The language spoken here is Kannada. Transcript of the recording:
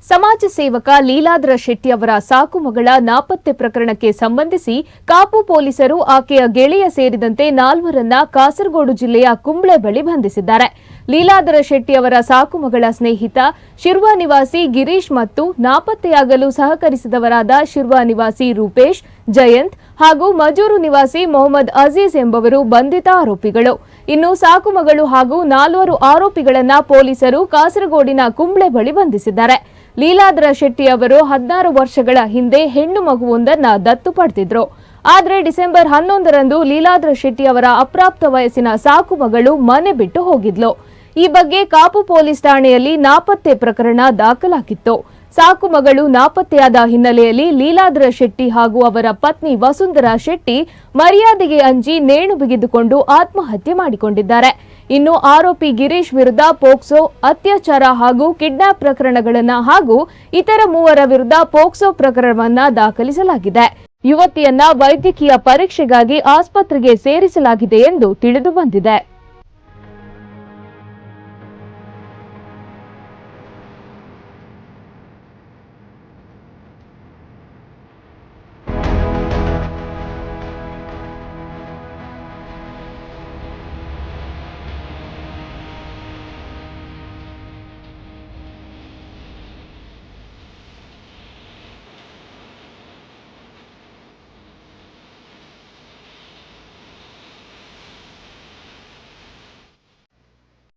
ಸಮಾಜ ಸೇವಕ ಲೀಲಾಧರ ಶೆಟ್ಟಿ ಅವರ ಸಾಕು ಮಗಳ ನಾಪತ್ತೆ ಪ್ರಕರಣಕ್ಕೆ ಸಂಬಂಧಿಸಿ ಕಾಪು ಪೊಲೀಸರು ಆಕೆಯ ಗೆಳೆಯ ಸೇರಿದಂತೆ 4ರನ್ನ ಕಾಸರಗೋಡು ಜಿಲ್ಲೆಯ ಕುಂಬ್ಳೆ ಬಳಿ ಬಂಧಿಸಿದ್ದಾರೆ. ಲೀಲಾಧರ ಶೆಟ್ಟಿ ಅವರ ಸಾಕು ಮಗಳ ಸ್ನೇಹಿತ ಶಿರ್ವಾ ನಿವಾಸಿ ಗಿರೀಶ್ ಮತ್ತು ನಾಪತ್ತೆಯಾಗಲು ಸಹಕರಿಸಿದವರಾದ ಶಿರ್ವಾ ನಿವಾಸಿ ರೂಪೇಶ್, ಜಯಂತ್ ಹಾಗೂ ಮಜೂರು ನಿವಾಸಿ ಮೊಹಮ್ಮದ್ ಅಜೀಜ್ ಎಂಬವರು ಬಂಧಿತ ಆರೋಪಿಗಳು. ಇನ್ನು ಸಾಕು ಮಗಳು ಹಾಗೂ 4 ಆರೋಪಿಗಳನ್ನ ಪೊಲೀಸರು ಕಾಸರಗೋಡಿನ ಕುಂಬ್ಳೆ ಬಳಿ ಬಂಧಿಸಿದ್ದಾರೆ. ಲೀಲಾಧರ ಶೆಟ್ಟಿ ಅವರು 16 ವರ್ಷಗಳ ಹಿಂದೆ ಹೆಣ್ಣು ಮಗುವೊಂದನ್ನ ದತ್ತು ಪಡೆದಿದ್ರು. ಆದರೆ ಡಿಸೆಂಬರ್ 11ರಂದು ಲೀಲಾಧರ ಶೆಟ್ಟಿ ಅವರ ಅಪ್ರಾಪ್ತ ವಯಸ್ಸಿನ ಸಾಕು ಮಗಳು ಮನೆ ಬಿಟ್ಟು ಹೋಗಿದ್ಲು. ಈ ಬಗ್ಗೆ ಕಾಪು ಪೊಲೀಸ್ ಠಾಣೆಯಲ್ಲಿ ನಾಪತ್ತೆ ಪ್ರಕರಣ ದಾಖಲಾಗಿತ್ತು. ಸಾಕು ಮಗಳು ನಾಪತ್ತೆಯಾದ ಹಿನ್ನೆಲೆಯಲ್ಲಿ ಲೀಲಾಧರ ಶೆಟ್ಟಿ ಹಾಗೂ ಅವರ ಪತ್ನಿ ವಸುಂಧರಾ ಶೆಟ್ಟಿ ಮರ್ಯಾದೆಗೆ ಅಂಜಿ ನೇಣು ಬಿಗಿದುಕೊಂಡು ಆತ್ಮಹತ್ಯೆ ಮಾಡಿಕೊಂಡಿದ್ದಾರೆ. ಇನ್ನು ಆರೋಪಿ ಗಿರೀಶ್ ವಿರುದ್ಧ ಪೋಕ್ಸೋ, ಅತ್ಯಾಚಾರ ಹಾಗೂ ಕಿಡ್ನಾಪ್ ಪ್ರಕರಣಗಳನ್ನು ಹಾಗೂ ಇತರ 3 ವಿರುದ್ಧ ಪೋಕ್ಸೋ ಪ್ರಕರಣವನ್ನ ದಾಖಲಿಸಲಾಗಿದೆ. ಯುವತಿಯನ್ನ ವೈದ್ಯಕೀಯ ಪರೀಕ್ಷೆಗಾಗಿ ಆಸ್ಪತ್ರೆಗೆ ಸೇರಿಸಲಾಗಿದೆ ಎಂದು ತಿಳಿದು ಬಂದಿದೆ.